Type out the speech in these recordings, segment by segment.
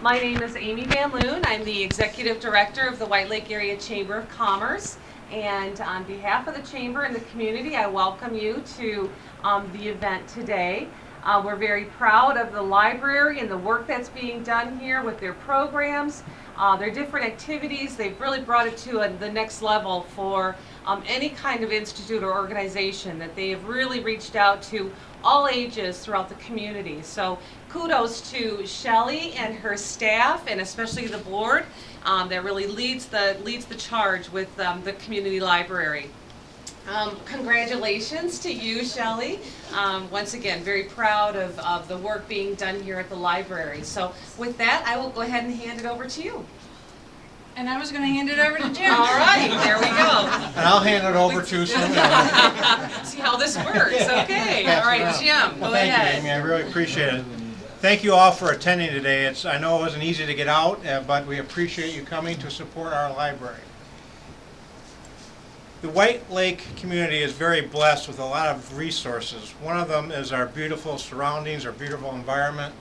My name is Amy Van Loon. I'm the Executive Director of the White Lake Area Chamber of Commerce. And on behalf of the Chamber and the community, I welcome you to the event today. We're very proud of the library and the work that's being done here with their programs, their different activities. They've really brought it to the next level for any kind of institute or organization, that they have really reached out to all ages throughout the community. So kudos to Shelley and her staff, and especially the board that really leads the charge with the community library. Congratulations to you, Shelley. Once again, very proud of the work being done here at the library. So with that, I will go ahead and hand it over to you. And I was going to hand it over to Jim. All right, there we go. And I'll hand it over to someone else. See how this works. Okay. All right, Jim, go Thank ahead. you, Amy. I really appreciate it. Thank you all for attending today. I know it wasn't easy to get out, but we appreciate you coming to support our library. The White Lake community is very blessed with a lot of resources. One of them is our beautiful surroundings, our beautiful environment.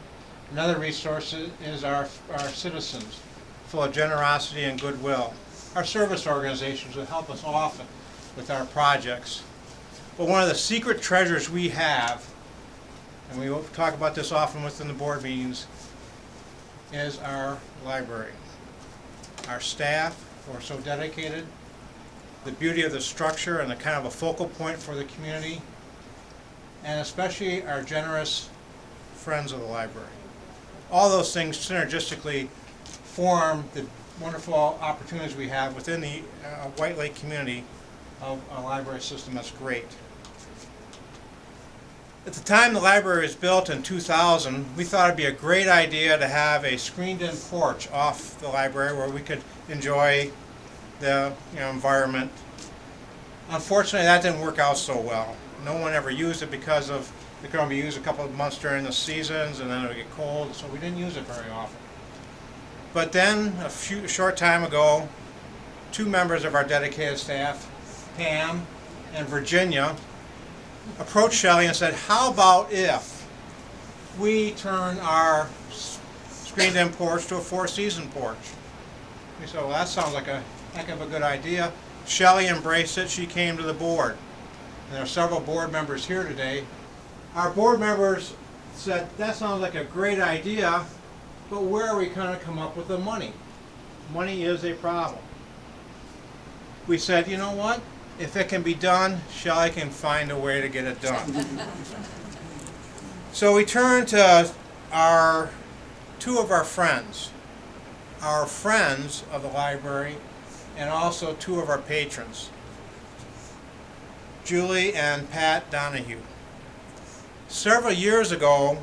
Another resource is our citizens, full of generosity and goodwill. Our service organizations that help us often with our projects. But one of the secret treasures we have, and we will talk about this often within the board meetings, is our library. Our staff, who are so dedicated, the beauty of the structure and the kind of a focal point for the community, and especially our generous friends of the library. All those things synergistically form the wonderful opportunities we have within the White Lake community of a library system that's great. At the time the library was built in 2000, we thought it'd be a great idea to have a screened-in porch off the library where we could enjoy the environment. Unfortunately, that didn't work out so well. No one ever used it because it could only be used a couple of months during the seasons, and then it would get cold, so we didn't use it very often. But then, a short time ago, two members of our dedicated staff, Pam and Virginia, approached Shelley and said, how about if we turn our screened-in porch to a four-season porch? We said, well, that sounds like a heck of a good idea. Shelley embraced it. She came to the board. And there are several board members here today. Our board members said, that sounds like a great idea, but where are we going to come up with the money? Money is a problem. We said, you know what? If it can be done, Shelley can find a way to get it done. So we turned to two of our friends of the library, and also two of our patrons, Julie and Pat Donahue. Several years ago,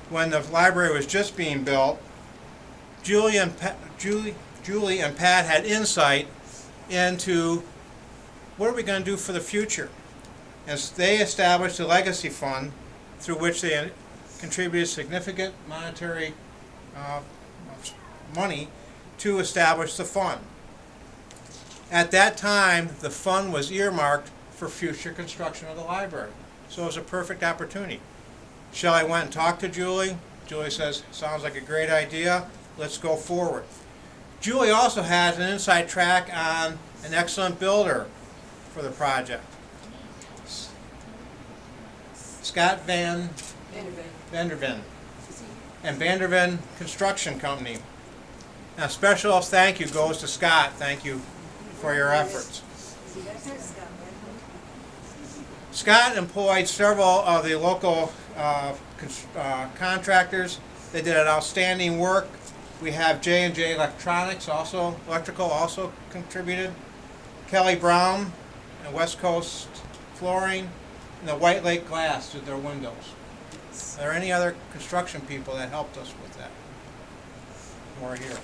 when the library was just being built, Julie and Pat had insight into what are we going to do for the future. And they established a legacy fund through which they contributed significant monetary money to establish the fund. At that time, the fund was earmarked for future construction of the library. So it was a perfect opportunity. Shelley went and talked to Julie. Julie says, sounds like a great idea. Let's go forward. Julie also has an inside track on an excellent builder for the project. Scott Vanderven and Vanderven Construction Company. Now, special thank you goes to Scott. Thank you for your efforts. Scott employed several of the local contractors. They did an outstanding work. We have J&J Electrical also contributed. Kelly Brown and West Coast Flooring, and the White Lake Glass did their windows. Are there any other construction people that helped us with that? More here.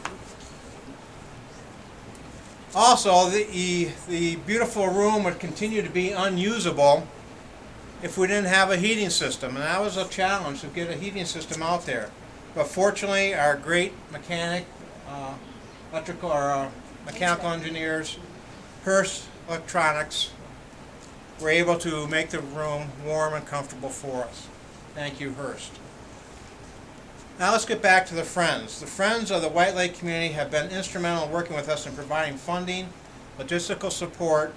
Also, the beautiful room would continue to be unusable if we didn't have a heating system, and that was a challenge to get a heating system out there. But fortunately, our great mechanical engineers, Hearst Electronics, were able to make the room warm and comfortable for us. Thank you, Hearst. Now let's get back to the Friends. The Friends of the White Lake community have been instrumental in working with us in providing funding, logistical support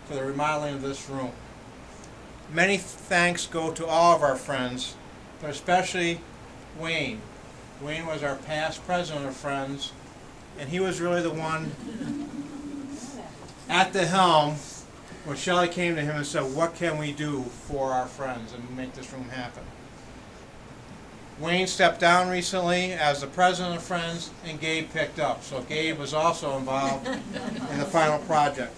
for the remodeling of this room. Many thanks go to all of our friends, but especially Wayne. Wayne was our past president of Friends, and he was really the one at the helm when Shelley came to him and said, what can we do for our friends and make this room happen? Wayne stepped down recently as the president of Friends, and Gabe picked up. So Gabe was also involved in the final project.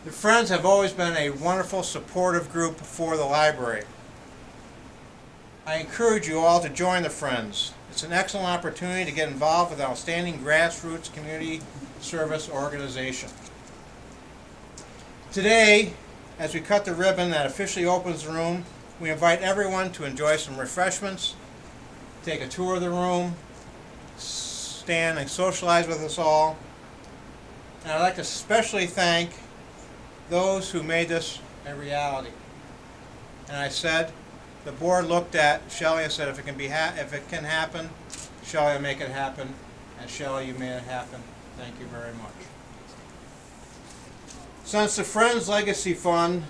The Friends have always been a wonderful, supportive group for the library. I encourage you all to join the Friends. It's an excellent opportunity to get involved with an outstanding grassroots community service organization. Today, as we cut the ribbon that officially opens the room, we invite everyone to enjoy some refreshments, take a tour of the room, stand and socialize with us all. And I'd like to especially thank those who made this a reality. And I said, the board looked at Shelley and said, if it can happen, Shelley will make it happen. And Shelley, you made it happen. Thank you very much. Since the Friends Legacy Fund,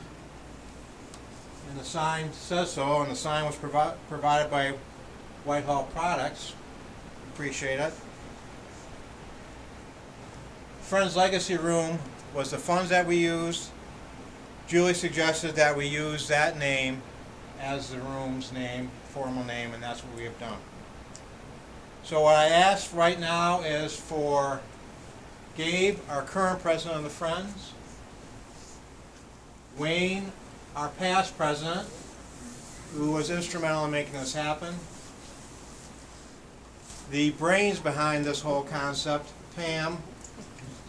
and the sign says so, and the sign was provided by Whitehall Products, appreciate it. Friends Legacy Room was the funds that we used. Julie suggested that we use that name as the room's name, formal name, and that's what we have done. So what I ask right now is for Gabe, our current president of the Friends, Wayne, our past president, who was instrumental in making this happen, the brains behind this whole concept, Pam,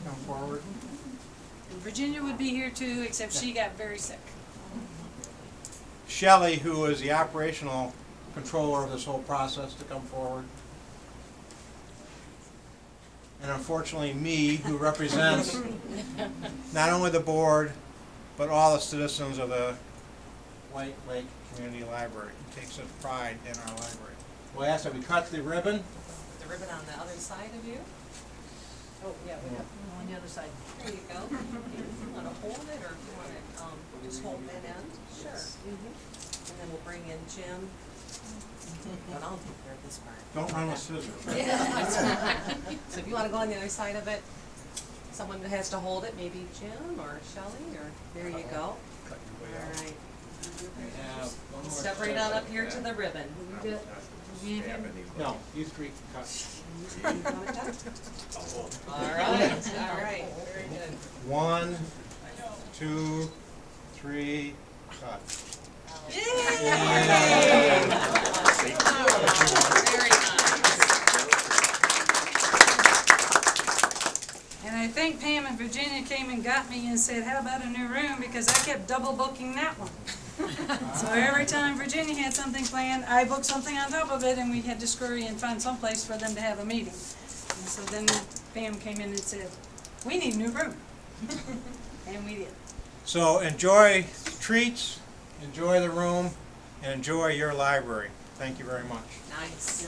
come forward. And Virginia would be here too, except she got very sick. Shelley, who is the operational controller of this whole process, to come forward. And unfortunately me, who represents not only the board, but all the citizens of the White Lake Community Library. It takes such pride in our library. We'll ask that we cut the ribbon. The ribbon on the other side of you. Oh, yeah, we got on the other side. There you go. You want to hold it, or do you want to just hold that end? Sure. And then we'll bring in Jim. But I'll take care of this part. Don't run with scissors. So if you want to go on the other side of it, someone that has to hold it, maybe Jim or Shelley, or there you go. All right. Step right on up here to the ribbon. No, you three cut. All right, very good. 1, 2, 3, cut. Yay! Very nice. And I think Pam and Virginia came and got me and said, how about a new room? Because I kept double booking that one. So every time Virginia had something planned, I booked something on top of it, and we had to scurry and find some place for them to have a meeting. And so then Pam came in and said, we need a new room. And we did. So enjoy treats, enjoy the room, and enjoy your library. Thank you very much. Nice.